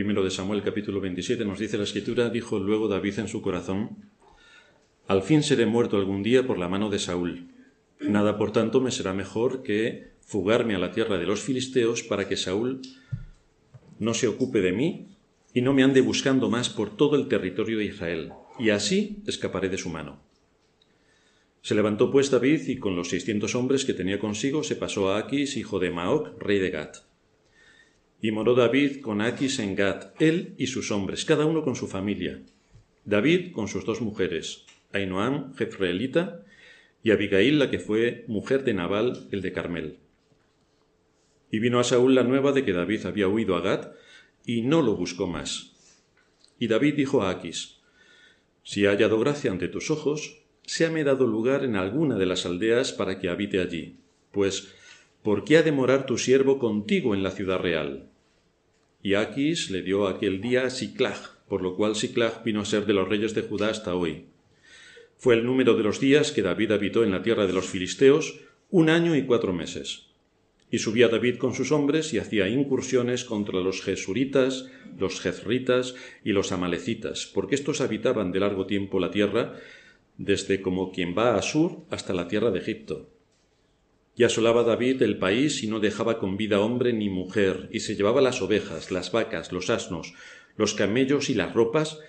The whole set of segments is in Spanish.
primero de Samuel, capítulo 27, nos dice la Escritura: dijo luego David en su corazón: al fin seré muerto algún día por la mano de Saúl. Nada, por tanto, me será mejor que fugarme a la tierra de los filisteos para que Saúl no se ocupe de mí y no me ande buscando más por todo el territorio de Israel, y así escaparé de su mano. Se levantó pues David y con los 600 hombres que tenía consigo se pasó a Aquis, hijo de Maoc, rey de Gat. Y moró David con Aquis en Gat, él y sus hombres, cada uno con su familia. David con sus 2 mujeres, Ahinoam, jezreelita, y Abigail, la que fue mujer de Nabal, el de Carmel. Y vino a Saúl la nueva de que David había huido a Gat, y no lo buscó más. Y David dijo a Aquis: si he hallado gracia ante tus ojos, séame dado lugar en alguna de las aldeas para que habite allí, pues ¿por qué ha de morar tu siervo contigo en la ciudad real? Y Aquis le dio aquel día a Siclag, por lo cual Siclag vino a ser de los reyes de Judá hasta hoy. Fue el número de los días que David habitó en la tierra de los filisteos, 1 año y 4 meses. Y subía David con sus hombres y hacía incursiones contra los gesuritas, los jezritas y los amalecitas, porque estos habitaban de largo tiempo la tierra, desde como quien va a Asur hasta la tierra de Egipto. Y asolaba David el país y no dejaba con vida hombre ni mujer, y se llevaba las ovejas, las vacas, los asnos, los camellos y las ropas,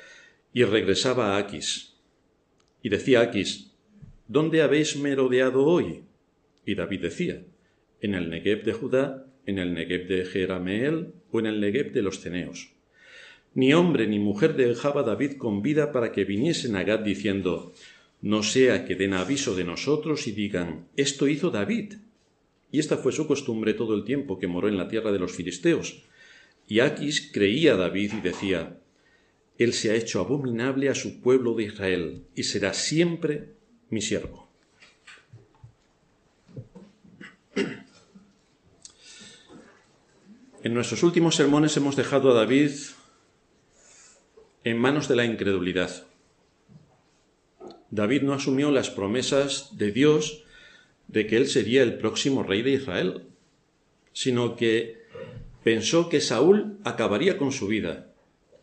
y regresaba a Aquis. Y decía Aquis: ¿dónde habéis merodeado hoy? Y David decía: en el Negueb de Judá, en el Negueb de Jerameel o en el Negueb de los ceneos. Ni hombre ni mujer dejaba David con vida para que viniesen a Gat diciendo: no sea que den aviso de nosotros y digan: esto hizo David. Y esta fue su costumbre todo el tiempo que moró en la tierra de los filisteos. Y Aquis creía a David y decía: él se ha hecho abominable a su pueblo de Israel y será siempre mi siervo. En nuestros últimos sermones hemos dejado a David en manos de la incredulidad. David no asumió las promesas de Dios de que él sería el próximo rey de Israel, sino que pensó que Saúl acabaría con su vida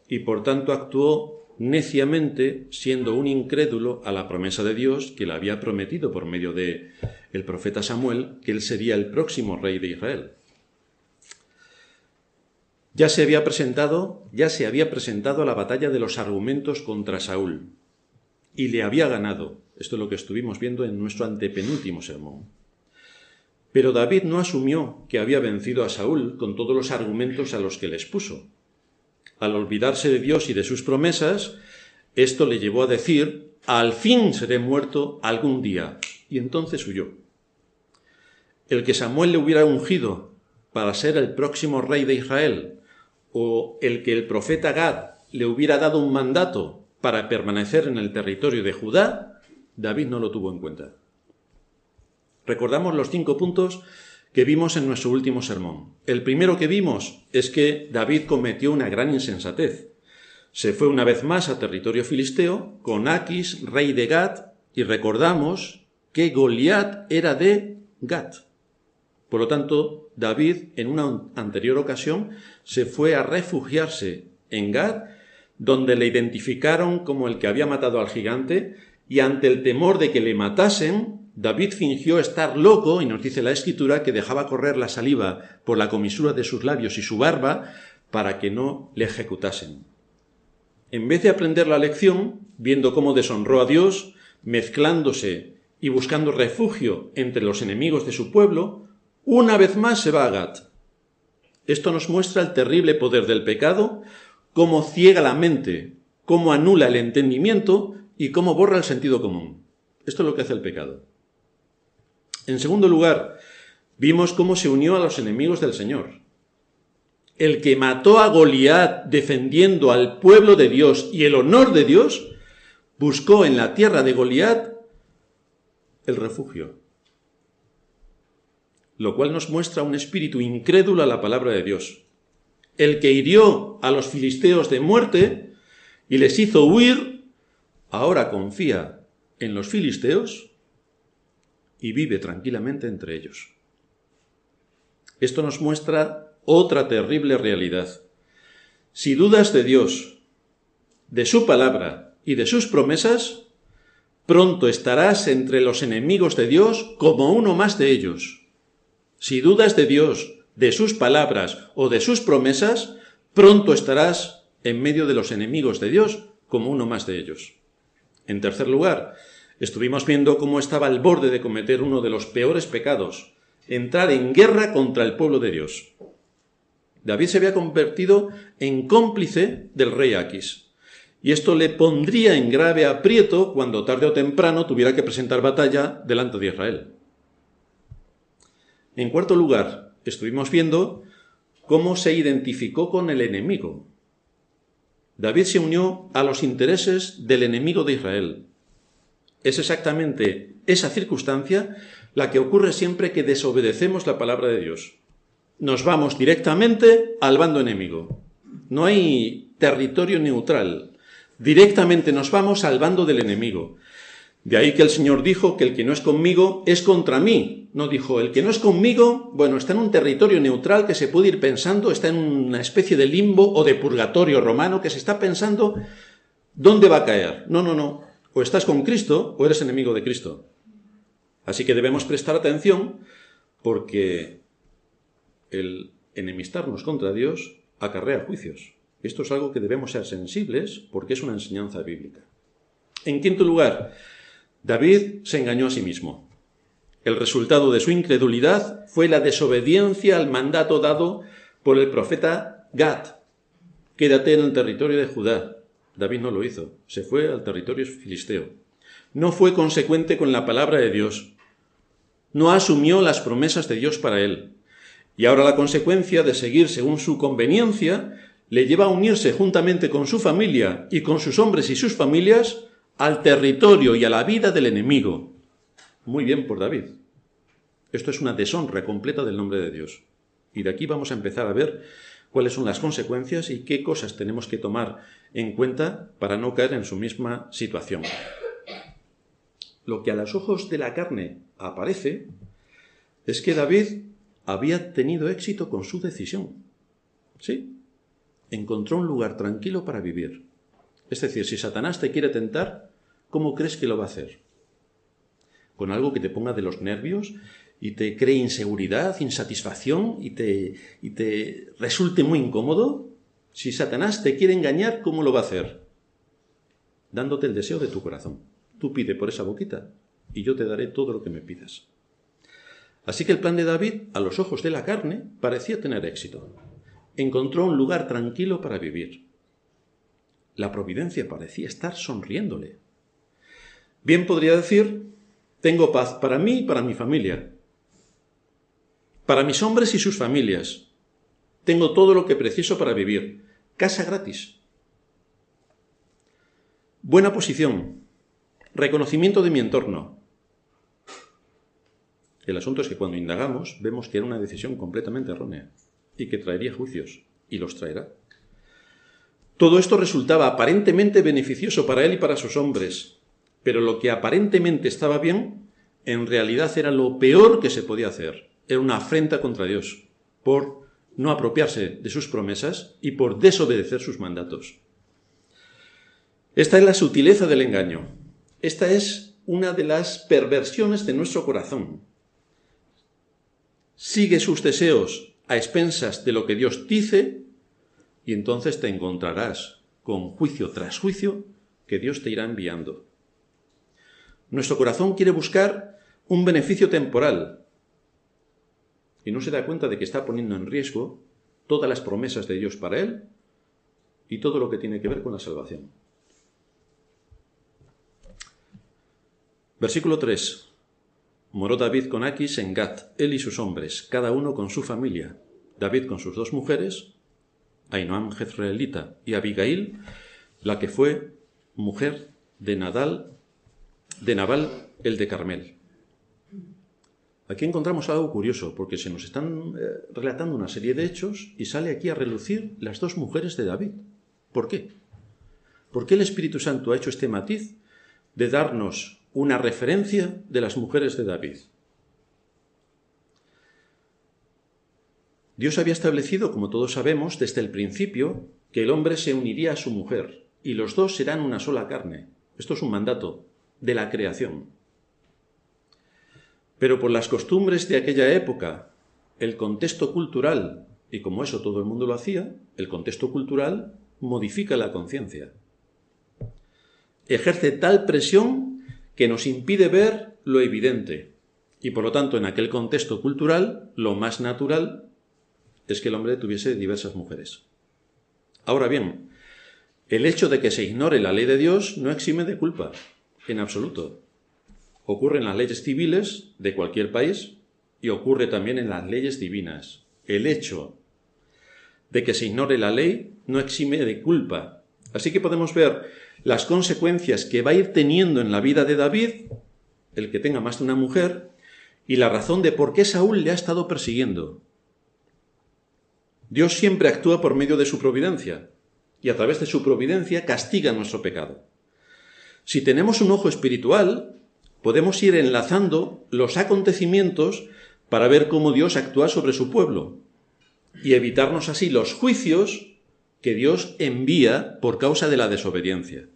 y por tanto actuó neciamente, siendo un incrédulo a la promesa de Dios que le había prometido por medio de el profeta Samuel que él sería el próximo rey de Israel. Ya se había presentado a la batalla de los argumentos contra Saúl y le había ganado. Esto es lo que estuvimos viendo en nuestro antepenúltimo sermón. Pero David no asumió que había vencido a Saúl con todos los argumentos a los que le expuso. Al olvidarse de Dios y de sus promesas, esto le llevó a decir: al fin seré muerto algún día. Y entonces huyó. El que Samuel le hubiera ungido para ser el próximo rey de Israel, o el que el profeta Gad le hubiera dado un mandato para permanecer en el territorio de Judá, David no lo tuvo en cuenta. Recordamos los 5 puntos que vimos en nuestro último sermón. El primero que vimos es que David cometió una gran insensatez. Se fue una vez más a territorio filisteo con Aquis, rey de Gat, y recordamos que Goliat era de Gat. Por lo tanto, David, en una anterior ocasión, se fue a refugiarse en Gat, donde le identificaron como el que había matado al gigante, y ante el temor de que le matasen, David fingió estar loco, y nos dice la Escritura que dejaba correr la saliva por la comisura de sus labios y su barba para que no le ejecutasen. En vez de aprender la lección, viendo cómo deshonró a Dios, mezclándose y buscando refugio entre los enemigos de su pueblo, una vez más se va a Gat. Esto nos muestra el terrible poder del pecado, cómo ciega la mente, cómo anula el entendimiento y cómo borra el sentido común. Esto es lo que hace el pecado. En segundo lugar, vimos cómo se unió a los enemigos del Señor. El que mató a Goliat defendiendo al pueblo de Dios y el honor de Dios, buscó en la tierra de Goliat el refugio, lo cual nos muestra un espíritu incrédulo a la palabra de Dios. El que hirió a los filisteos de muerte y les hizo huir, ahora confía en los filisteos y vive tranquilamente entre ellos. Esto nos muestra otra terrible realidad. Si dudas de Dios, de su palabra y de sus promesas, pronto estarás entre los enemigos de Dios como uno más de ellos. Si dudas de Dios, de sus palabras o de sus promesas, pronto estarás en medio de los enemigos de Dios como uno más de ellos. En tercer lugar, estuvimos viendo cómo estaba al borde de cometer uno de los peores pecados, entrar en guerra contra el pueblo de Dios. David se había convertido en cómplice del rey Aquis, y esto le pondría en grave aprieto cuando tarde o temprano tuviera que presentar batalla delante de Israel. En cuarto lugar, estuvimos viendo cómo se identificó con el enemigo. David se unió a los intereses del enemigo de Israel. Es exactamente esa circunstancia la que ocurre siempre que desobedecemos la palabra de Dios. Nos vamos directamente al bando enemigo. No hay territorio neutral. Directamente nos vamos al bando del enemigo. De ahí que el Señor dijo que el que no es conmigo es contra mí. No dijo, el que no es conmigo, bueno, está en un territorio neutral que se puede ir pensando, está en una especie de limbo o de purgatorio romano que se está pensando dónde va a caer. No. O estás con Cristo o eres enemigo de Cristo. Así que debemos prestar atención porque el enemistarnos contra Dios acarrea juicios. Esto es algo que debemos ser sensibles porque es una enseñanza bíblica. En quinto lugar, David se engañó a sí mismo. El resultado de su incredulidad fue la desobediencia al mandato dado por el profeta Gad. Quédate en el territorio de Judá. David no lo hizo, se fue al territorio filisteo. No fue consecuente con la palabra de Dios. No asumió las promesas de Dios para él. Y ahora la consecuencia de seguir según su conveniencia le lleva a unirse juntamente con su familia y con sus hombres y sus familias al territorio y a la vida del enemigo. Muy bien por David. Esto es una deshonra completa del nombre de Dios. Y de aquí vamos a empezar a ver cuáles son las consecuencias y qué cosas tenemos que tomar en cuenta para no caer en su misma situación. Lo que a los ojos de la carne aparece es que David había tenido éxito con su decisión. Sí, encontró un lugar tranquilo para vivir. Es decir, si Satanás te quiere tentar, ¿cómo crees que lo va a hacer? ¿Con algo que te ponga de los nervios y te cree inseguridad, insatisfacción y te resulte muy incómodo? Si Satanás te quiere engañar, ¿cómo lo va a hacer? Dándote el deseo de tu corazón. Tú pide por esa boquita y yo te daré todo lo que me pidas. Así que el plan de David, a los ojos de la carne, parecía tener éxito. Encontró un lugar tranquilo para vivir. La providencia parecía estar sonriéndole. Bien podría decir, tengo paz para mí y para mi familia, para mis hombres y sus familias. Tengo todo lo que preciso para vivir. Casa gratis. Buena posición. Reconocimiento de mi entorno. El asunto es que cuando indagamos vemos que era una decisión completamente errónea y que traería juicios, y los traerá. Todo esto resultaba aparentemente beneficioso para él y para sus hombres, pero lo que aparentemente estaba bien, en realidad era lo peor que se podía hacer. Era una afrenta contra Dios, por no apropiarse de sus promesas y por desobedecer sus mandatos. Esta es la sutileza del engaño. Esta es una de las perversiones de nuestro corazón. Sigue sus deseos a expensas de lo que Dios dice y entonces te encontrarás con juicio tras juicio que Dios te irá enviando. Nuestro corazón quiere buscar un beneficio temporal y no se da cuenta de que está poniendo en riesgo todas las promesas de Dios para él y todo lo que tiene que ver con la salvación. Versículo 3. Moró David con Aquis en Gat, él y sus hombres, cada uno con su familia. David con sus dos mujeres, Ahinoam jezreelita y Abigail, la que fue mujer de Nabal el de Carmel. Aquí encontramos algo curioso, porque se nos están relatando una serie de hechos y sale aquí a relucir las dos mujeres de David. ¿Por qué? ¿Por qué el Espíritu Santo ha hecho este matiz de darnos una referencia de las mujeres de David? Dios había establecido, como todos sabemos, desde el principio, que el hombre se uniría a su mujer, y los dos serán una sola carne. Esto es un mandato de la creación. Pero por las costumbres de aquella época, el contexto cultural, y como eso todo el mundo lo hacía, el contexto cultural modifica la conciencia. Ejerce tal presión que nos impide ver lo evidente. Y por lo tanto, en aquel contexto cultural, lo más natural es que el hombre tuviese diversas mujeres. Ahora bien, el hecho de que se ignore la ley de Dios no exime de culpa, en absoluto. Ocurre en las leyes civiles de cualquier país y ocurre también en las leyes divinas. El hecho de que se ignore la ley no exime de culpa. Así que podemos ver las consecuencias que va a ir teniendo en la vida de David, el que tenga más de una mujer, y la razón de por qué Saúl le ha estado persiguiendo. Dios siempre actúa por medio de su providencia, y a través de su providencia castiga nuestro pecado. Si tenemos un ojo espiritual, podemos ir enlazando los acontecimientos para ver cómo Dios actúa sobre su pueblo, y evitarnos así los juicios que Dios envía por causa de la desobediencia.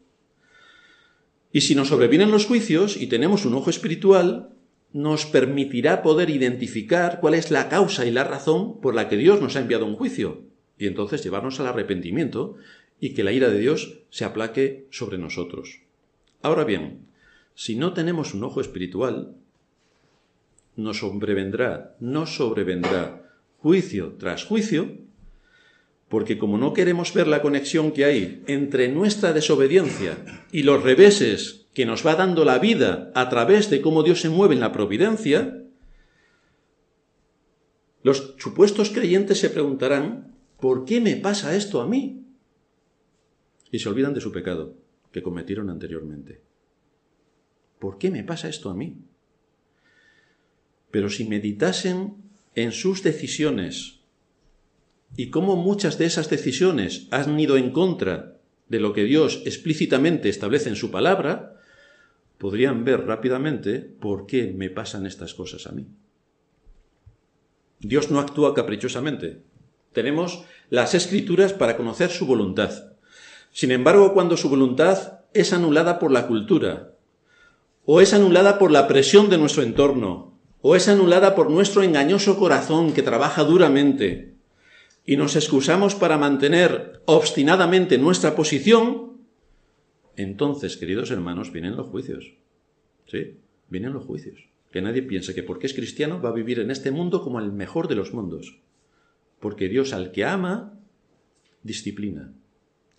Y si nos sobrevienen los juicios y tenemos un ojo espiritual, nos permitirá poder identificar cuál es la causa y la razón por la que Dios nos ha enviado un juicio, y entonces llevarnos al arrepentimiento y que la ira de Dios se aplaque sobre nosotros. Ahora bien, si no tenemos un ojo espiritual, nos sobrevendrá juicio tras juicio, porque como no queremos ver la conexión que hay entre nuestra desobediencia y los reveses que nos va dando la vida a través de cómo Dios se mueve en la providencia, los supuestos creyentes se preguntarán, ¿por qué me pasa esto a mí? Y se olvidan de su pecado que cometieron anteriormente. ¿Por qué me pasa esto a mí? Pero si meditasen en sus decisiones y cómo muchas de esas decisiones han ido en contra de lo que Dios explícitamente establece en su palabra, podrían ver rápidamente por qué me pasan estas cosas a mí. Dios no actúa caprichosamente. Tenemos las Escrituras para conocer su voluntad. Sin embargo, cuando su voluntad es anulada por la cultura, o es anulada por la presión de nuestro entorno, o es anulada por nuestro engañoso corazón que trabaja duramente, y nos excusamos para mantener obstinadamente nuestra posición, entonces, queridos hermanos, vienen los juicios. Sí, vienen los juicios. Que nadie piense que porque es cristiano va a vivir en este mundo como el mejor de los mundos. Porque Dios al que ama, disciplina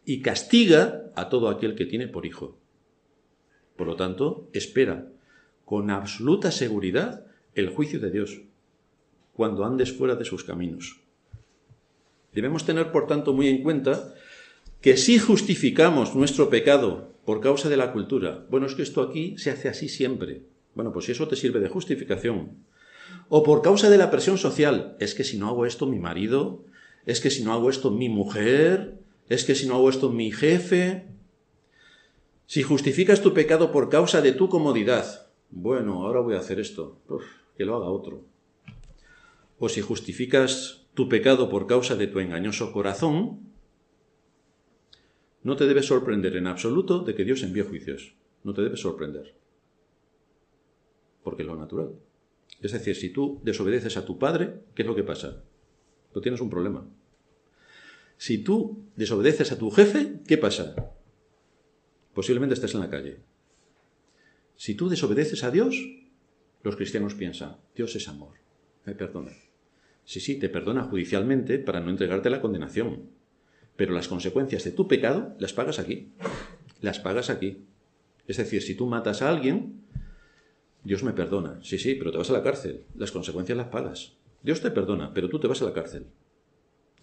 y castiga a todo aquel que tiene por hijo. Por lo tanto, espera con absoluta seguridad el juicio de Dios cuando andes fuera de sus caminos. Debemos tener, por tanto, muy en cuenta que si justificamos nuestro pecado por causa de la cultura, bueno, es que esto aquí se hace así siempre. Bueno, pues si eso te sirve de justificación. O por causa de la presión social, es que si no hago esto mi marido, es que si no hago esto mi mujer, es que si no hago esto mi jefe. Si justificas tu pecado por causa de tu comodidad, bueno, ahora voy a hacer esto, que lo haga otro. O si justificas tu pecado por causa de tu engañoso corazón, no te debes sorprender en absoluto de que Dios envíe juicios. No te debes sorprender. Porque es lo natural. Es decir, si tú desobedeces a tu padre, ¿qué es lo que pasa? Tú tienes un problema. Si tú desobedeces a tu jefe, ¿qué pasa? Posiblemente estés en la calle. Si tú desobedeces a Dios, los cristianos piensan, Dios es amor, me perdona. Sí, te perdona judicialmente para no entregarte a la condenación. Pero las consecuencias de tu pecado las pagas aquí. Las pagas aquí. Es decir, si tú matas a alguien, Dios me perdona. Sí, pero te vas a la cárcel. Las consecuencias las pagas. Dios te perdona, pero tú te vas a la cárcel.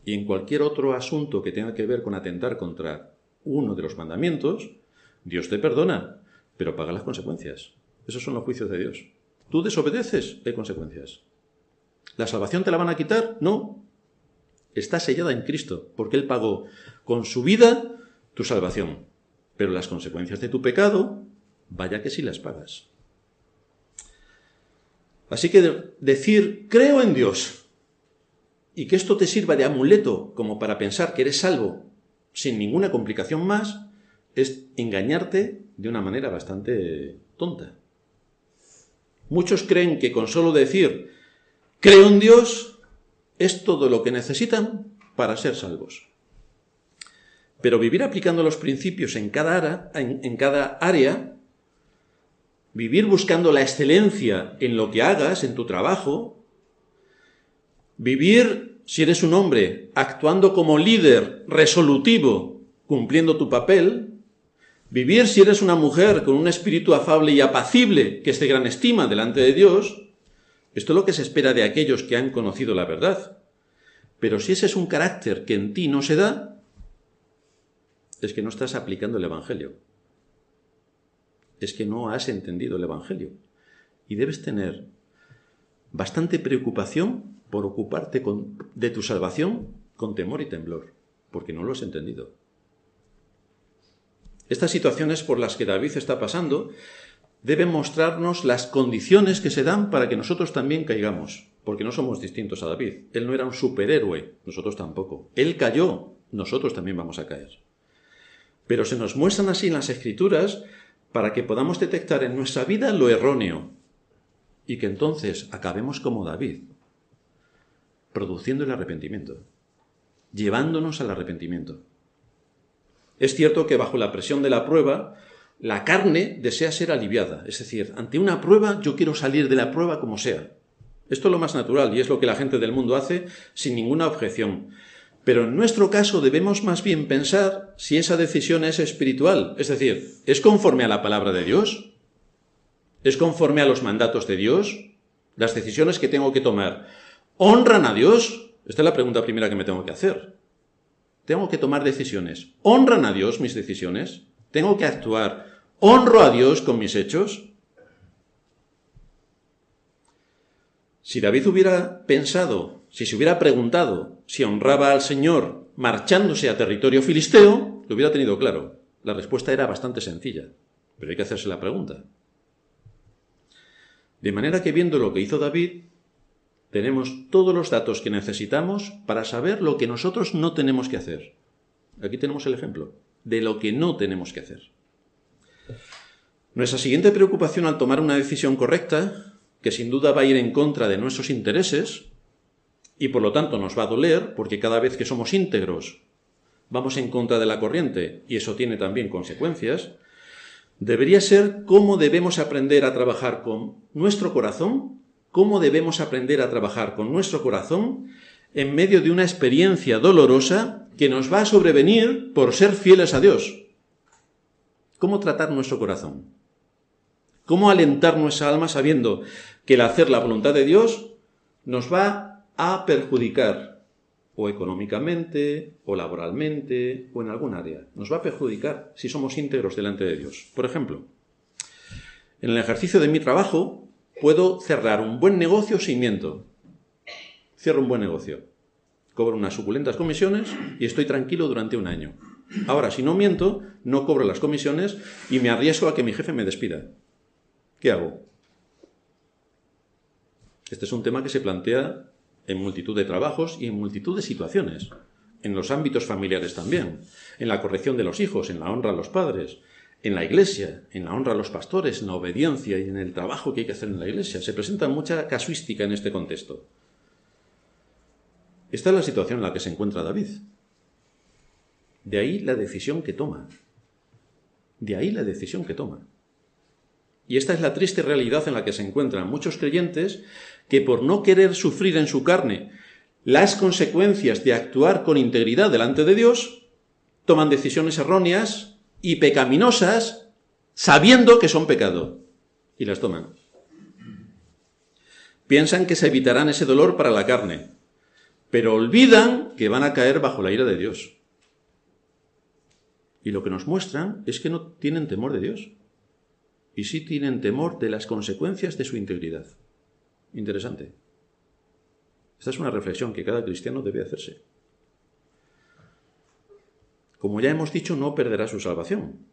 Y en cualquier otro asunto que tenga que ver con atentar contra uno de los mandamientos, Dios te perdona, pero paga las consecuencias. Esos son los juicios de Dios. Tú desobedeces, hay consecuencias. ¿La salvación te la van a quitar? No. Está sellada en Cristo, porque Él pagó con su vida tu salvación. Pero las consecuencias de tu pecado, vaya que sí las pagas. Así que decir, creo en Dios, y que esto te sirva de amuleto como para pensar que eres salvo sin ninguna complicación más, es engañarte de una manera bastante tonta. Muchos creen que con solo decir creo en Dios es todo lo que necesitan para ser salvos. Pero vivir aplicando los principios en cada área, vivir buscando la excelencia en lo que hagas, en tu trabajo, vivir, si eres un hombre, actuando como líder resolutivo, cumpliendo tu papel, vivir, si eres una mujer, con un espíritu afable y apacible, que es de gran estima delante de Dios, esto es lo que se espera de aquellos que han conocido la verdad. Pero si ese es un carácter que en ti no se da, es que no estás aplicando el Evangelio. Es que no has entendido el Evangelio. Y debes tener bastante preocupación por ocuparte de tu salvación con temor y temblor, porque no lo has entendido. Estas situaciones por las que David está pasando deben mostrarnos las condiciones que se dan para que nosotros también caigamos, porque no somos distintos a David. Él no era un superhéroe, nosotros tampoco. Él cayó, nosotros también vamos a caer. Pero se nos muestran así en las Escrituras para que podamos detectar en nuestra vida lo erróneo y que entonces acabemos como David, produciendo el arrepentimiento, llevándonos al arrepentimiento. Es cierto que bajo la presión de la prueba, la carne desea ser aliviada. Es decir, ante una prueba yo quiero salir de la prueba como sea. Esto es lo más natural y es lo que la gente del mundo hace sin ninguna objeción. Pero en nuestro caso debemos más bien pensar si esa decisión es espiritual. Es decir, ¿es conforme a la palabra de Dios? ¿Es conforme a los mandatos de Dios? ¿Las decisiones que tengo que tomar honran a Dios? Esta es la pregunta primera que me tengo que hacer. Tengo que tomar decisiones. ¿Honran a Dios mis decisiones? ¿Tengo que actuar? ¿Honro a Dios con mis hechos? Si David hubiera pensado, si se hubiera preguntado si honraba al Señor marchándose a territorio filisteo, lo hubiera tenido claro. La respuesta era bastante sencilla, pero hay que hacerse la pregunta. De manera que viendo lo que hizo David, tenemos todos los datos que necesitamos para saber lo que nosotros no tenemos que hacer. Aquí tenemos el ejemplo de lo que no tenemos que hacer. Nuestra siguiente preocupación al tomar una decisión correcta, que sin duda va a ir en contra de nuestros intereses, y por lo tanto nos va a doler, porque cada vez que somos íntegros vamos en contra de la corriente, y eso tiene también consecuencias, debería ser cómo debemos aprender a trabajar con nuestro corazón, cómo debemos aprender a trabajar con nuestro corazón en medio de una experiencia dolorosa que nos va a sobrevenir por ser fieles a Dios. ¿Cómo tratar nuestro corazón? ¿Cómo alentar nuestra alma sabiendo que el hacer la voluntad de Dios nos va a perjudicar, o económicamente, o laboralmente, o en algún área? Nos va a perjudicar si somos íntegros delante de Dios. Por ejemplo, en el ejercicio de mi trabajo puedo cerrar un buen negocio sin miento. Cierro un buen negocio, cobro unas suculentas comisiones y estoy tranquilo durante un año. Ahora, si no miento, no cobro las comisiones y me arriesgo a que mi jefe me despida. ¿Qué hago? Este es un tema que se plantea en multitud de trabajos y en multitud de situaciones, en los ámbitos familiares también, en la corrección de los hijos, en la honra a los padres, en la iglesia, en la honra a los pastores, en la obediencia y en el trabajo que hay que hacer en la iglesia. Se presenta mucha casuística en este contexto. Esta es la situación en la que se encuentra David. De ahí la decisión que toma. De ahí la decisión que toma. Y esta es la triste realidad en la que se encuentran muchos creyentes que por no querer sufrir en su carne las consecuencias de actuar con integridad delante de Dios, toman decisiones erróneas y pecaminosas sabiendo que son pecado. Y las toman. Piensan que se evitarán ese dolor para la carne, pero olvidan que van a caer bajo la ira de Dios. Y lo que nos muestran es que no tienen temor de Dios. Y sí tienen temor de las consecuencias de su integridad. Interesante. Esta es una reflexión que cada cristiano debe hacerse. Como ya hemos dicho, no perderá su salvación,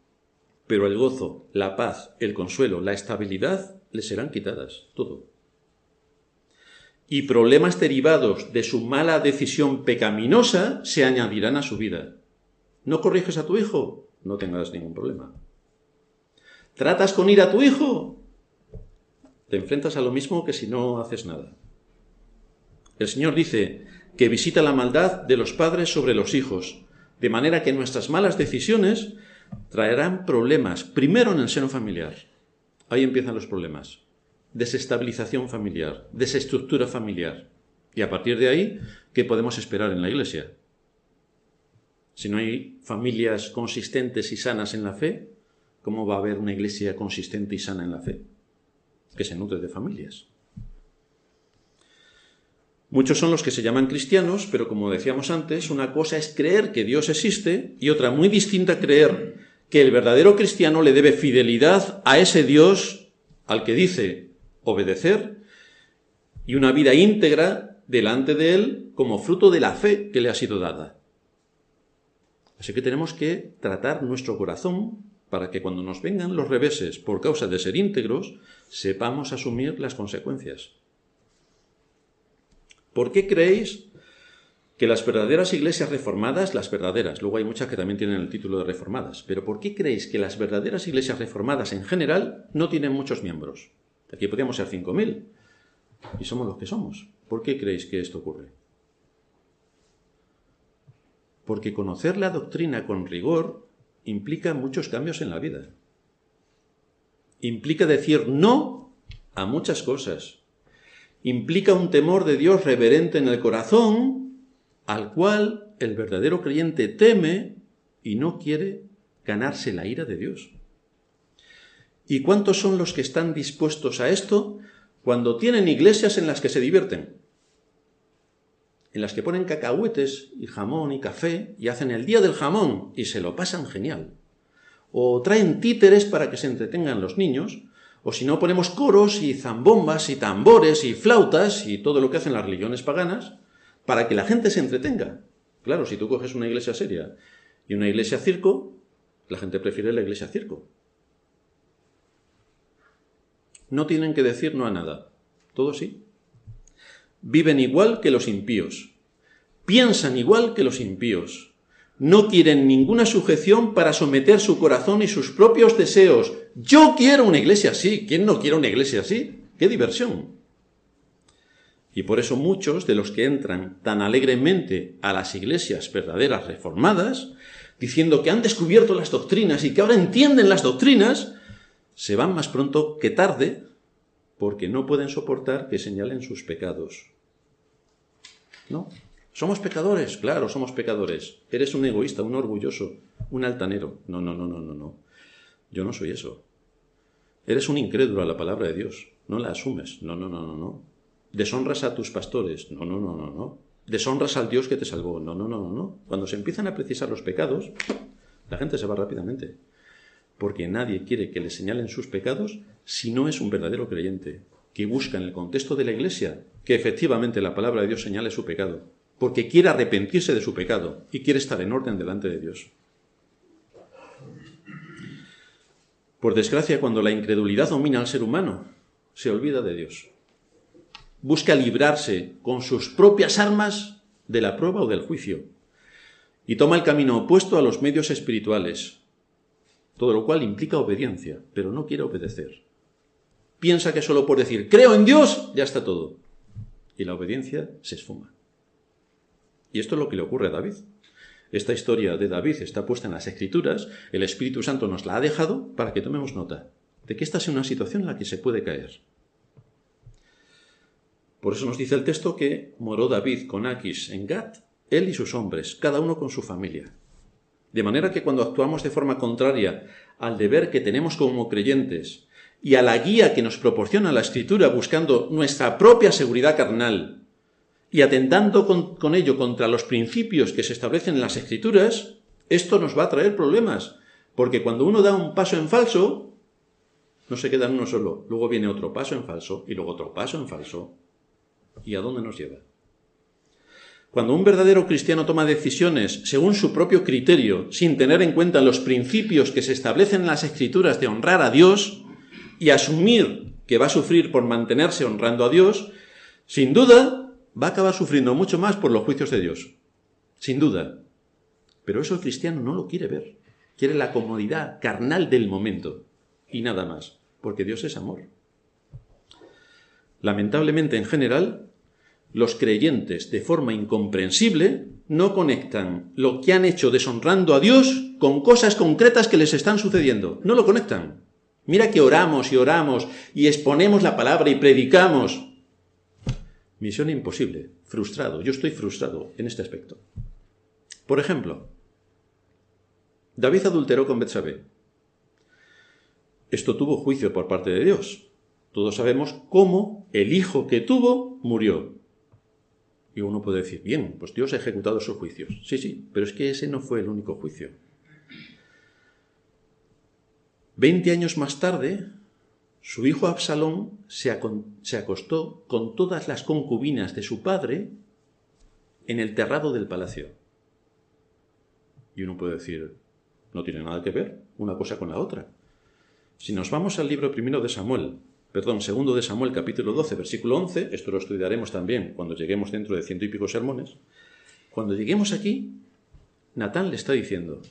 pero el gozo, la paz, el consuelo, la estabilidad le serán quitadas, todo. Y problemas derivados de su mala decisión pecaminosa se añadirán a su vida. ¿No corriges a tu hijo? No tengas ningún problema. ¿Tratas con ira a tu hijo? Te enfrentas a lo mismo que si no haces nada. El Señor dice que visita la maldad de los padres sobre los hijos, de manera que nuestras malas decisiones traerán problemas, primero en el seno familiar. Ahí empiezan los problemas. Desestabilización familiar, desestructura familiar. Y a partir de ahí, ¿qué podemos esperar en la Iglesia? Si no hay familias consistentes y sanas en la fe, ¿cómo va a haber una Iglesia consistente y sana en la fe? Que se nutre de familias. Muchos son los que se llaman cristianos, pero como decíamos antes, una cosa es creer que Dios existe y otra muy distinta creer que el verdadero cristiano le debe fidelidad a ese Dios al que dice obedecer y una vida íntegra delante de él como fruto de la fe que le ha sido dada. Así que tenemos que tratar nuestro corazón para que cuando nos vengan los reveses por causa de ser íntegros, sepamos asumir las consecuencias. ¿Por qué creéis que las verdaderas iglesias reformadas, las verdaderas, luego hay muchas que también tienen el título de reformadas, pero ¿por qué creéis que las verdaderas iglesias reformadas en general no tienen muchos miembros? Aquí podríamos ser 5.000 y somos los que somos. ¿Por qué creéis que esto ocurre? Porque conocer la doctrina con rigor implica muchos cambios en la vida. Implica decir no a muchas cosas. Implica un temor de Dios reverente en el corazón, al cual el verdadero creyente teme y no quiere ganarse la ira de Dios. ¿Y cuántos son los que están dispuestos a esto cuando tienen iglesias en las que se divierten? En las que ponen cacahuetes y jamón y café y hacen el día del jamón y se lo pasan genial. O traen títeres para que se entretengan los niños, o si no ponemos coros y zambombas y tambores y flautas y todo lo que hacen las religiones paganas para que la gente se entretenga. Claro, si tú coges una iglesia seria y una iglesia circo, la gente prefiere la iglesia circo. No tienen que decir no a nada. Todo sí. Viven igual que los impíos. Piensan igual que los impíos. No quieren ninguna sujeción para someter su corazón y sus propios deseos. Yo quiero una iglesia así. ¿Quién no quiere una iglesia así? ¡Qué diversión! Y por eso muchos de los que entran tan alegremente a las iglesias verdaderas reformadas, diciendo que han descubierto las doctrinas y que ahora entienden las doctrinas, se van más pronto que tarde porque no pueden soportar que señalen sus pecados. ¿No? ¿Somos pecadores? Claro, somos pecadores. Eres un egoísta, un orgulloso, un altanero. No. Yo no soy eso. Eres un incrédulo a la palabra de Dios. No la asumes. No. Deshonras a tus pastores. No. Deshonras al Dios que te salvó. No. Cuando se empiezan a precisar los pecados, la gente se va rápidamente. Porque nadie quiere que le señalen sus pecados si no es un verdadero creyente, que busca en el contexto de la iglesia que efectivamente la palabra de Dios señale su pecado, porque quiere arrepentirse de su pecado y quiere estar en orden delante de Dios. Por desgracia, cuando la incredulidad domina al ser humano, se olvida de Dios. Busca librarse con sus propias armas de la prueba o del juicio y toma el camino opuesto a los medios espirituales, todo lo cual implica obediencia, pero no quiere obedecer. Piensa que solo por decir creo en Dios ya está todo, y la obediencia se esfuma. Y esto es lo que le ocurre a David. Esta historia de David está puesta en las Escrituras, el Espíritu Santo nos la ha dejado para que tomemos nota de que esta es una situación en la que se puede caer. Por eso nos dice el texto que moró David con Aquis en Gat, él y sus hombres, cada uno con su familia. De manera que cuando actuamos de forma contraria al deber que tenemos como creyentes y a la guía que nos proporciona la Escritura buscando nuestra propia seguridad carnal y atentando con ello contra los principios que se establecen en las Escrituras, esto nos va a traer problemas, porque cuando uno da un paso en falso, no se queda en uno solo, luego viene otro paso en falso y luego otro paso en falso. ¿Y a dónde nos lleva? Cuando un verdadero cristiano toma decisiones según su propio criterio, sin tener en cuenta los principios que se establecen en las Escrituras de honrar a Dios y asumir que va a sufrir por mantenerse honrando a Dios, sin duda va a acabar sufriendo mucho más por los juicios de Dios. Sin duda. Pero eso el cristiano no lo quiere ver. Quiere la comodidad carnal del momento y nada más, porque Dios es amor. Lamentablemente, en general, los creyentes, de forma incomprensible, no conectan lo que han hecho deshonrando a Dios con cosas concretas que les están sucediendo. No lo conectan. Mira que oramos y exponemos la palabra y predicamos. Misión imposible, frustrado. Yo estoy frustrado en este aspecto. Por ejemplo, David adulteró con Betsabé. Esto tuvo juicio por parte de Dios. Todos sabemos cómo el hijo que tuvo murió. Y uno puede decir, bien, pues Dios ha ejecutado sus juicios. Sí, pero es que ese no fue el único juicio. 20 años más tarde, su hijo Absalón se acostó con todas las concubinas de su padre en el terrado del palacio. Y uno puede decir, no tiene nada que ver una cosa con la otra. Si nos vamos al libro 2 de Samuel, capítulo 12, versículo 11, esto lo estudiaremos también cuando lleguemos dentro de 100 y pico sermones, cuando lleguemos aquí, Natán le está diciendo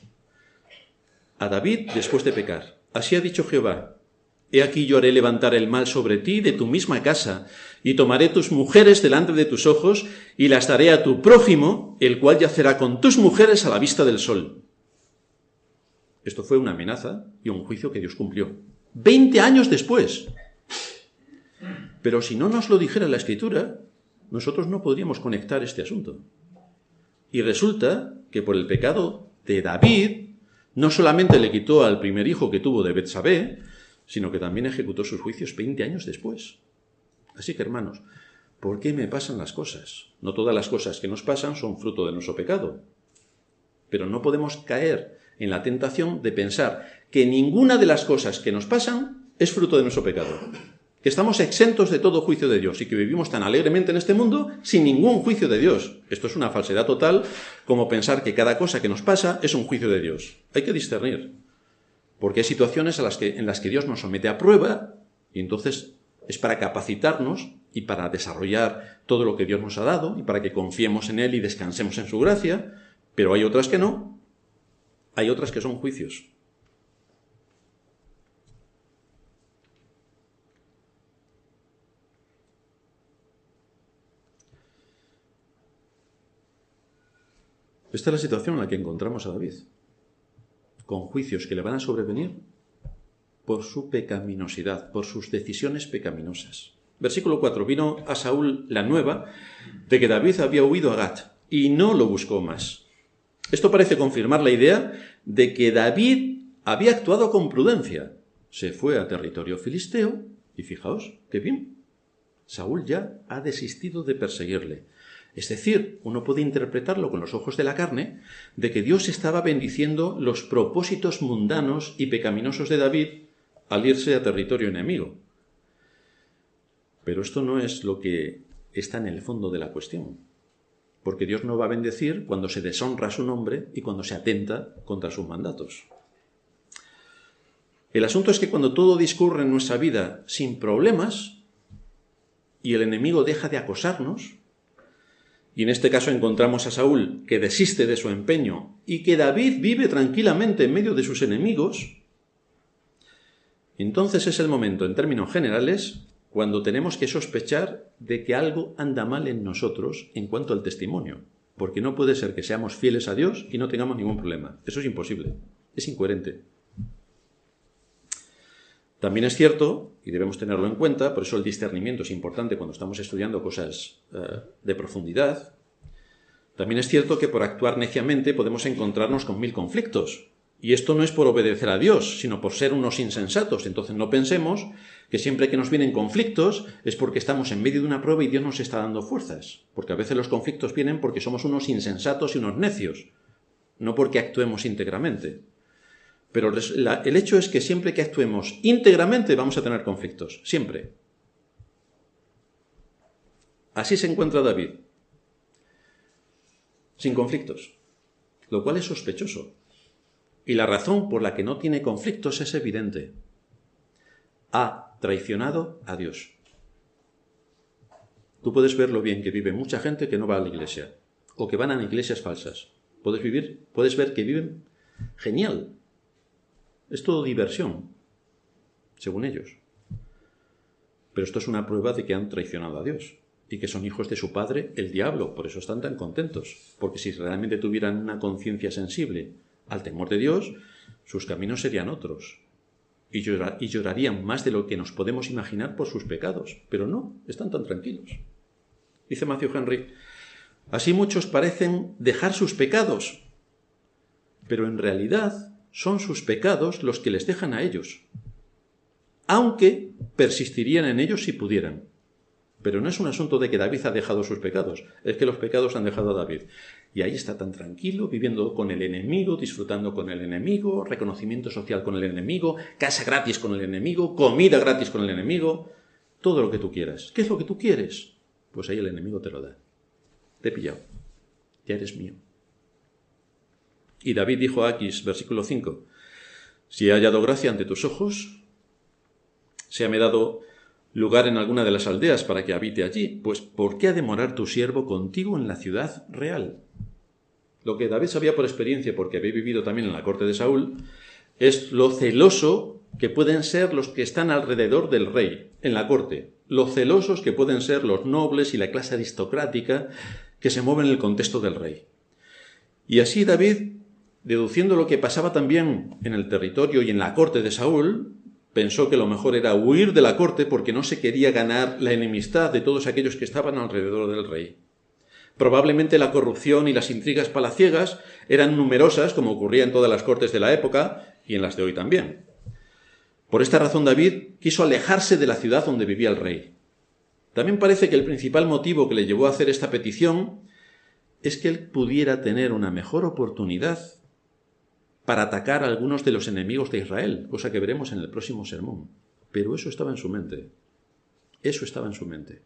a David después de pecar, así ha dicho Jehová, he aquí yo haré levantar el mal sobre ti de tu misma casa, y tomaré tus mujeres delante de tus ojos, y las daré a tu prójimo, el cual yacerá con tus mujeres a la vista del sol. Esto fue una amenaza y un juicio que Dios cumplió. 20 años después. Pero si no nos lo dijera la Escritura, nosotros no podríamos conectar este asunto. Y resulta que por el pecado de David, no solamente le quitó al primer hijo que tuvo de Betsabé, sino que también ejecutó sus juicios 20 años después. Así que, hermanos, ¿por qué me pasan las cosas? No todas las cosas que nos pasan son fruto de nuestro pecado. Pero no podemos caer en la tentación de pensar que ninguna de las cosas que nos pasan es fruto de nuestro pecado. Que estamos exentos de todo juicio de Dios y que vivimos tan alegremente en este mundo sin ningún juicio de Dios. Esto es una falsedad total, como pensar que cada cosa que nos pasa es un juicio de Dios. Hay que discernir, porque hay situaciones en las que Dios nos somete a prueba y entonces es para capacitarnos y para desarrollar todo lo que Dios nos ha dado y para que confiemos en Él y descansemos en su gracia, pero hay otras que no. Hay otras que son juicios. Esta es la situación en la que encontramos a David, con juicios que le van a sobrevenir por su pecaminosidad, por sus decisiones pecaminosas. Versículo 4. Vino a Saúl la nueva de que David había huido a Gat y no lo buscó más. Esto parece confirmar la idea de que David había actuado con prudencia. Se fue a territorio filisteo y fijaos, qué bien, Saúl ya ha desistido de perseguirle. Es decir, uno puede interpretarlo con los ojos de la carne, de que Dios estaba bendiciendo los propósitos mundanos y pecaminosos de David al irse a territorio enemigo. Pero esto no es lo que está en el fondo de la cuestión, porque Dios no va a bendecir cuando se deshonra su nombre y cuando se atenta contra sus mandatos. El asunto es que cuando todo discurre en nuestra vida sin problemas y el enemigo deja de acosarnos, y en este caso encontramos a Saúl que desiste de su empeño y que David vive tranquilamente en medio de sus enemigos, entonces es el momento, en términos generales, cuando tenemos que sospechar de que algo anda mal en nosotros en cuanto al testimonio, porque no puede ser que seamos fieles a Dios y no tengamos ningún problema. Eso es imposible, es incoherente. También es cierto, y debemos tenerlo en cuenta, por eso el discernimiento es importante cuando estamos estudiando cosas de profundidad, también es cierto que por actuar neciamente podemos encontrarnos con 1000 conflictos. Y esto no es por obedecer a Dios, sino por ser unos insensatos. Entonces no pensemos que siempre que nos vienen conflictos es porque estamos en medio de una prueba y Dios nos está dando fuerzas. Porque a veces los conflictos vienen porque somos unos insensatos y unos necios, no porque actuemos íntegramente. Pero el hecho es que siempre que actuemos íntegramente vamos a tener conflictos, siempre. Así se encuentra David, sin conflictos, lo cual es sospechoso. Y la razón por la que no tiene conflictos es evidente. Ha traicionado a Dios. Tú puedes ver lo bien que vive mucha gente que no va a la iglesia, o que van a iglesias falsas, puedes ver que viven genial. Es todo diversión, según ellos. Pero esto es una prueba de que han traicionado a Dios y que son hijos de su padre, el diablo. Por eso están tan contentos. Porque si realmente tuvieran una conciencia sensible al temor de Dios, sus caminos serían otros. Y llorarían más de lo que nos podemos imaginar por sus pecados. Pero no, están tan tranquilos. Dice Matthew Henry, así muchos parecen dejar sus pecados, pero en realidad son sus pecados los que les dejan a ellos, aunque persistirían en ellos si pudieran. Pero no es un asunto de que David ha dejado sus pecados, es que los pecados han dejado a David. Y ahí está tan tranquilo, viviendo con el enemigo, disfrutando con el enemigo, reconocimiento social con el enemigo, casa gratis con el enemigo, comida gratis con el enemigo, todo lo que tú quieras. ¿Qué es lo que tú quieres? Pues ahí el enemigo te lo da. Te he pillado. Ya eres mío. Y David dijo a Aquis, versículo 5, si he hallado gracia ante tus ojos, séame dado lugar en alguna de las aldeas para que habite allí, pues ¿por qué ha de morar tu siervo contigo en la ciudad real? Lo que David sabía por experiencia, porque había vivido también en la corte de Saúl, es lo celoso que pueden ser los que están alrededor del rey, en la corte, lo celosos que pueden ser los nobles y la clase aristocrática que se mueven en el contexto del rey. Y así David, deduciendo lo que pasaba también en el territorio y en la corte de Saúl, pensó que lo mejor era huir de la corte porque no se quería ganar la enemistad de todos aquellos que estaban alrededor del rey. Probablemente la corrupción y las intrigas palaciegas eran numerosas, como ocurría en todas las cortes de la época y en las de hoy también. Por esta razón David quiso alejarse de la ciudad donde vivía el rey. También parece que el principal motivo que le llevó a hacer esta petición es que él pudiera tener una mejor oportunidad para atacar a algunos de los enemigos de Israel, cosa que veremos en el próximo sermón. Pero eso estaba en su mente. Eso estaba en su mente.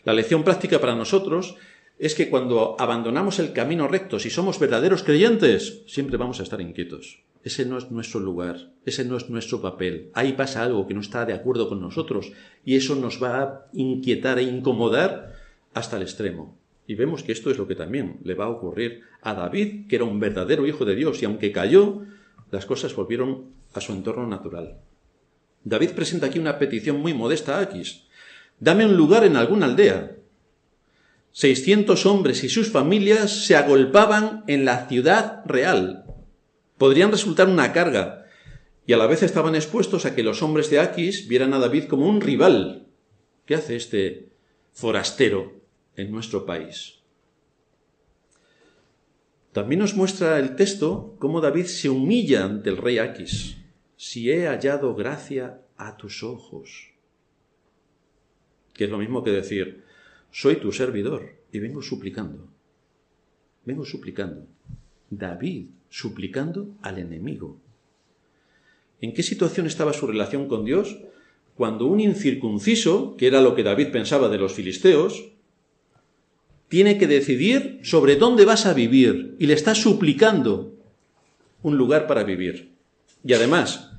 La lección práctica para nosotros es que cuando abandonamos el camino recto, si somos verdaderos creyentes, siempre vamos a estar inquietos. Ese no es nuestro lugar, ese no es nuestro papel. Ahí pasa algo que no está de acuerdo con nosotros y eso nos va a inquietar e incomodar hasta el extremo. Y vemos que esto es lo que también le va a ocurrir a David, que era un verdadero hijo de Dios, y aunque cayó, las cosas volvieron a su entorno natural. David presenta aquí una petición muy modesta a Aquis. Dame un lugar en alguna aldea. 600 hombres y sus familias se agolpaban en la ciudad real. Podrían resultar una carga, y a la vez estaban expuestos a que los hombres de Aquis vieran a David como un rival. ¿Qué hace este forastero en nuestro país? También nos muestra el texto cómo David se humilla ante el rey Aquis. Si he hallado gracia a tus ojos. Que es lo mismo que decir, soy tu servidor y vengo suplicando. Vengo suplicando. David suplicando al enemigo. ¿En qué situación estaba su relación con Dios? Cuando un incircunciso, que era lo que David pensaba de los filisteos, tiene que decidir sobre dónde vas a vivir y le está suplicando un lugar para vivir. Y además,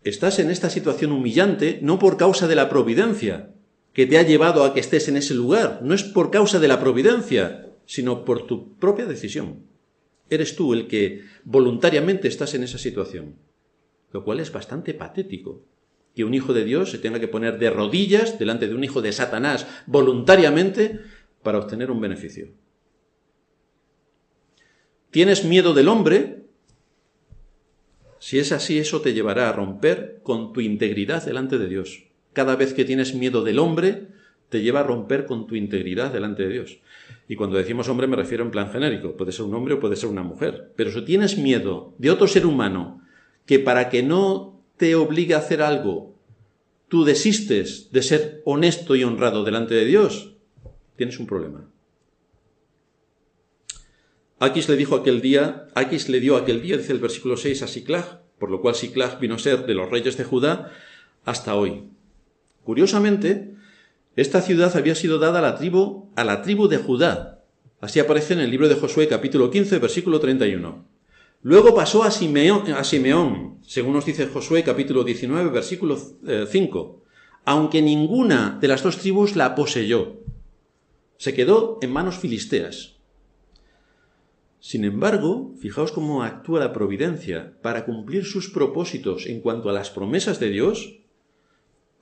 estás en esta situación humillante no por causa de la providencia que te ha llevado a que estés en ese lugar, no es por causa de la providencia, sino por tu propia decisión. Eres tú el que voluntariamente estás en esa situación, lo cual es bastante patético. Que un hijo de Dios se tenga que poner de rodillas delante de un hijo de Satanás voluntariamente para obtener un beneficio. ¿Tienes miedo del hombre? Si es así, eso te llevará a romper con tu integridad delante de Dios. Cada vez que tienes miedo del hombre, te lleva a romper con tu integridad delante de Dios. Y cuando decimos hombre me refiero en plan genérico. Puede ser un hombre o puede ser una mujer. Pero si tienes miedo de otro ser humano que para que no te obligue a hacer algo, tú desistes de ser honesto y honrado delante de Dios, tienes un problema. Aquis le dio aquel día, dice el versículo 6, a Siclag, por lo cual Siclag vino a ser de los reyes de Judá hasta hoy. Curiosamente, esta ciudad había sido dada a la tribu de Judá. Así aparece en el libro de Josué, capítulo 15, versículo 31. Luego pasó a Simeón, según nos dice Josué, capítulo 19, versículo 5, aunque ninguna de las dos tribus la poseyó. Se quedó en manos filisteas. Sin embargo, fijaos cómo actúa la providencia para cumplir sus propósitos en cuanto a las promesas de Dios.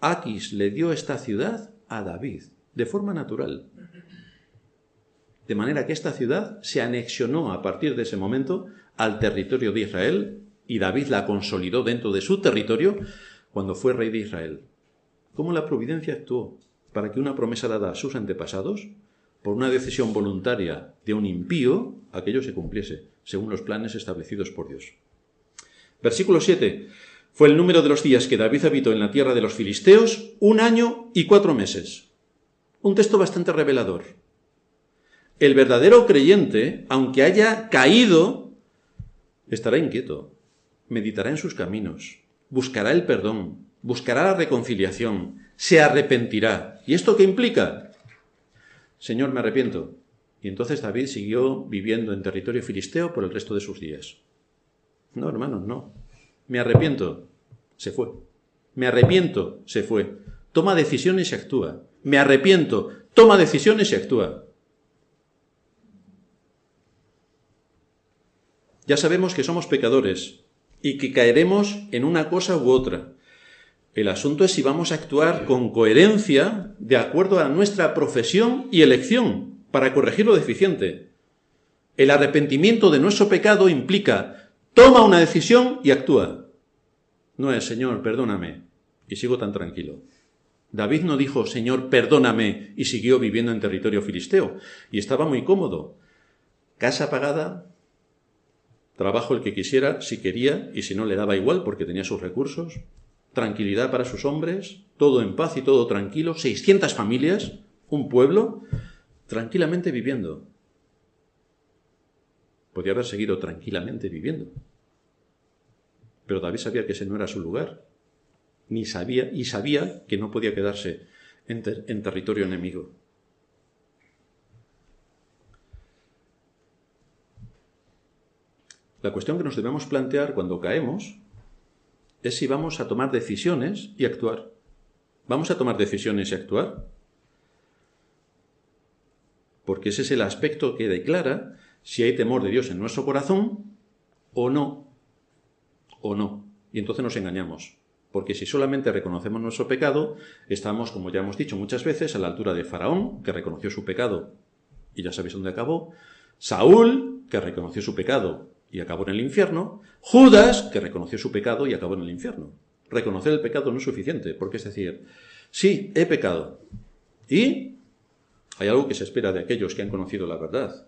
Aquis le dio esta ciudad a David, de forma natural. De manera que esta ciudad se anexionó a partir de ese momento al territorio de Israel y David la consolidó dentro de su territorio cuando fue rey de Israel. ¿Cómo la providencia actuó para que una promesa dada a sus antepasados, por una decisión voluntaria de un impío, aquello se cumpliese, según los planes establecidos por Dios? Versículo 7. Fue el número de los días que David habitó en la tierra de los filisteos 1 año y 4 meses. Un texto bastante revelador. El verdadero creyente, aunque haya caído, estará inquieto, meditará en sus caminos, buscará el perdón, buscará la reconciliación, se arrepentirá. ¿Y esto qué implica? Señor, me arrepiento. Y entonces David siguió viviendo en territorio filisteo por el resto de sus días. No, hermanos, no. Me arrepiento, se fue. Me arrepiento, se fue. Toma decisiones y actúa. Me arrepiento, toma decisiones y actúa. Ya sabemos que somos pecadores y que caeremos en una cosa u otra. El asunto es si vamos a actuar con coherencia de acuerdo a nuestra profesión y elección para corregir lo deficiente. El arrepentimiento de nuestro pecado implica toma una decisión y actúa. No es Señor, perdóname y sigo tan tranquilo. David no dijo Señor, perdóname y siguió viviendo en territorio filisteo y estaba muy cómodo. Casa pagada, trabajo el que quisiera, si quería, y si no le daba igual porque tenía sus recursos, tranquilidad para sus hombres, todo en paz y todo tranquilo, 600 familias, un pueblo, tranquilamente viviendo. Podía haber seguido tranquilamente viviendo. Pero David sabía que ese no era su lugar, sabía que no podía quedarse en territorio enemigo. La cuestión que nos debemos plantear cuando caemos es si vamos a tomar decisiones y actuar. ¿Vamos a tomar decisiones y actuar? Porque ese es el aspecto que declara si hay temor de Dios en nuestro corazón o no. O no. Y entonces nos engañamos. Porque si solamente reconocemos nuestro pecado, estamos, como ya hemos dicho muchas veces, a la altura de Faraón, que reconoció su pecado y ya sabéis dónde acabó. Saúl, que reconoció su pecado y acabó en el infierno. Judas, que reconoció su pecado y acabó en el infierno. Reconocer el pecado no es suficiente, porque es decir, sí, he pecado. Y hay algo que se espera de aquellos que han conocido la verdad.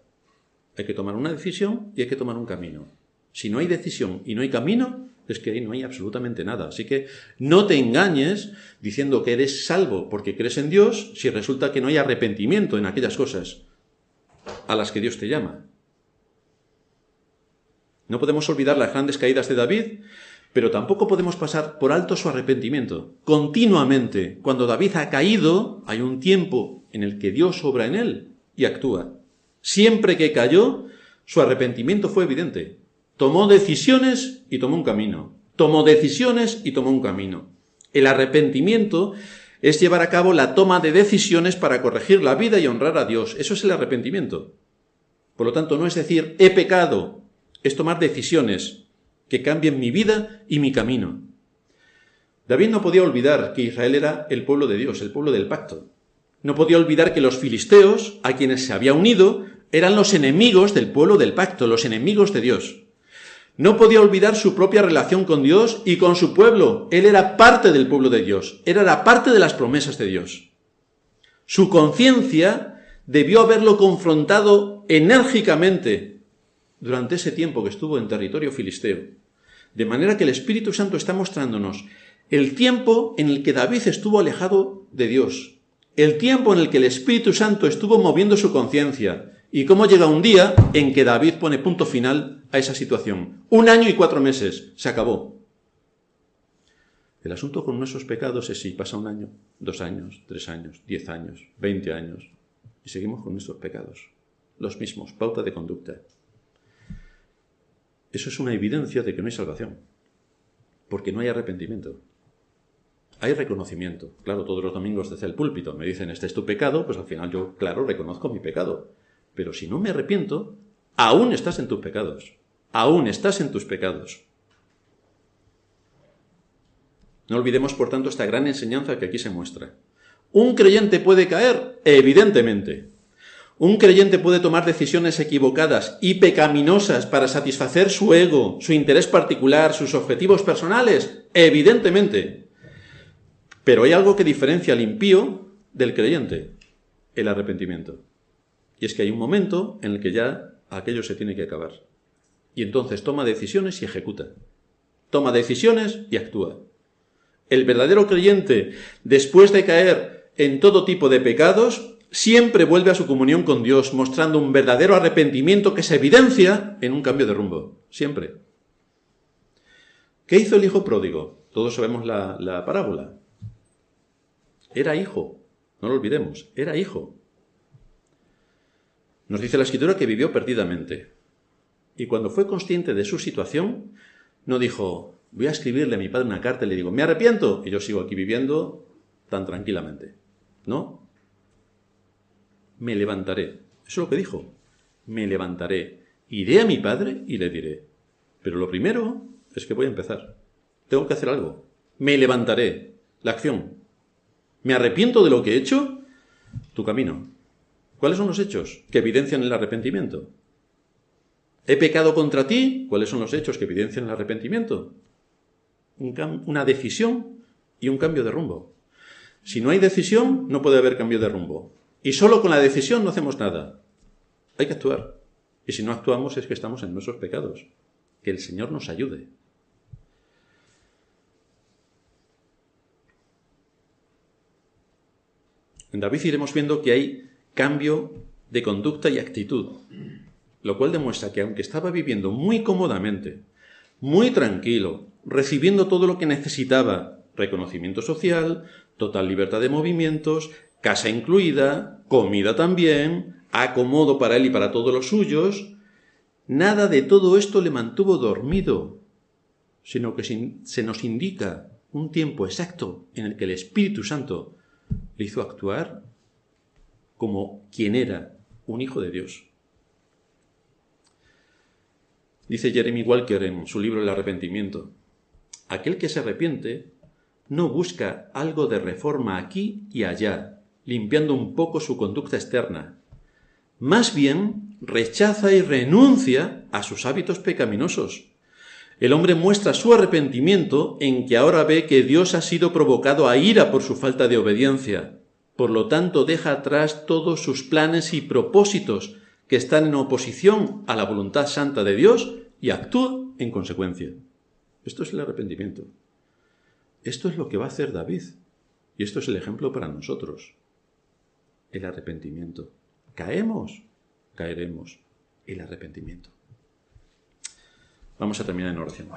Hay que tomar una decisión y hay que tomar un camino. Si no hay decisión y no hay camino, es que ahí no hay absolutamente nada. Así que no te engañes diciendo que eres salvo porque crees en Dios si resulta que no hay arrepentimiento en aquellas cosas a las que Dios te llama. No podemos olvidar las grandes caídas de David, pero tampoco podemos pasar por alto su arrepentimiento. Continuamente, cuando David ha caído, hay un tiempo en el que Dios obra en él y actúa. Siempre que cayó, su arrepentimiento fue evidente. Tomó decisiones y tomó un camino. Tomó decisiones y tomó un camino. El arrepentimiento es llevar a cabo la toma de decisiones para corregir la vida y honrar a Dios. Eso es el arrepentimiento. Por lo tanto, no es decir, he pecado, es tomar decisiones que cambien mi vida y mi camino. David no podía olvidar que Israel era el pueblo de Dios, el pueblo del pacto. No podía olvidar que los filisteos, a quienes se había unido, eran los enemigos del pueblo del pacto, los enemigos de Dios. No podía olvidar su propia relación con Dios y con su pueblo. Él era parte del pueblo de Dios, era la parte de las promesas de Dios. Su conciencia debió haberlo confrontado enérgicamente durante ese tiempo que estuvo en territorio filisteo. De manera que el Espíritu Santo está mostrándonos el tiempo en el que David estuvo alejado de Dios, el tiempo en el que el Espíritu Santo estuvo moviendo su conciencia, y cómo llega un día en que David pone punto final a esa situación. 1 año y 4 meses, se acabó. El asunto con nuestros pecados es si pasa 1 año, 2 años, 3 años, 10 años, 20 años, y seguimos con nuestros pecados. Los mismos, pauta de conducta. Eso es una evidencia de que no hay salvación, porque no hay arrepentimiento. Hay reconocimiento. Claro, todos los domingos desde el púlpito me dicen, este es tu pecado, pues al final yo, claro, reconozco mi pecado. Pero si no me arrepiento, aún estás en tus pecados. Aún estás en tus pecados. No olvidemos, por tanto, esta gran enseñanza que aquí se muestra. ¿Un creyente puede caer? Evidentemente. ¿Un creyente puede tomar decisiones equivocadas y pecaminosas para satisfacer su ego, su interés particular, sus objetivos personales? Evidentemente. Pero hay algo que diferencia al impío del creyente: el arrepentimiento. Y es que hay un momento en el que ya aquello se tiene que acabar. Y entonces toma decisiones y ejecuta. Toma decisiones y actúa. El verdadero creyente, después de caer en todo tipo de pecados, siempre vuelve a su comunión con Dios, mostrando un verdadero arrepentimiento que se evidencia en un cambio de rumbo. Siempre. ¿Qué hizo el hijo pródigo? Todos sabemos la parábola. Era hijo. No lo olvidemos. Era hijo. Nos dice la Escritura que vivió perdidamente. Y cuando fue consciente de su situación, no dijo: voy a escribirle a mi padre una carta y le digo, me arrepiento, y yo sigo aquí viviendo tan tranquilamente. No. Me levantaré. Eso es lo que dijo. Me levantaré. Iré a mi padre y le diré. Pero lo primero es que voy a empezar. Tengo que hacer algo. Me levantaré. La acción. Me arrepiento de lo que he hecho. Tu camino. ¿Cuáles son los hechos que evidencian el arrepentimiento? ¿He pecado contra ti? ¿Cuáles son los hechos que evidencian el arrepentimiento? Una decisión y un cambio de rumbo. Si no hay decisión, no puede haber cambio de rumbo. Y solo con la decisión no hacemos nada. Hay que actuar. Y si no actuamos es que estamos en nuestros pecados. Que el Señor nos ayude. En David iremos viendo que hay cambio de conducta y actitud, lo cual demuestra que aunque estaba viviendo muy cómodamente, muy tranquilo, recibiendo todo lo que necesitaba, reconocimiento social, total libertad de movimientos, casa incluida, comida también, acomodo para él y para todos los suyos, nada de todo esto le mantuvo dormido, sino que se nos indica un tiempo exacto en el que el Espíritu Santo le hizo actuar como quien era, un hijo de Dios. Dice Jeremy Walker en su libro El arrepentimiento: aquel que se arrepiente no busca algo de reforma aquí y allá, limpiando un poco su conducta externa. Más bien, rechaza y renuncia a sus hábitos pecaminosos. El hombre muestra su arrepentimiento en que ahora ve que Dios ha sido provocado a ira por su falta de obediencia. Por lo tanto, deja atrás todos sus planes y propósitos que están en oposición a la voluntad santa de Dios y actúa en consecuencia. Esto es el arrepentimiento. Esto es lo que va a hacer David. Y esto es el ejemplo para nosotros. El arrepentimiento. Caemos, caeremos. El arrepentimiento. Vamos a terminar en oración.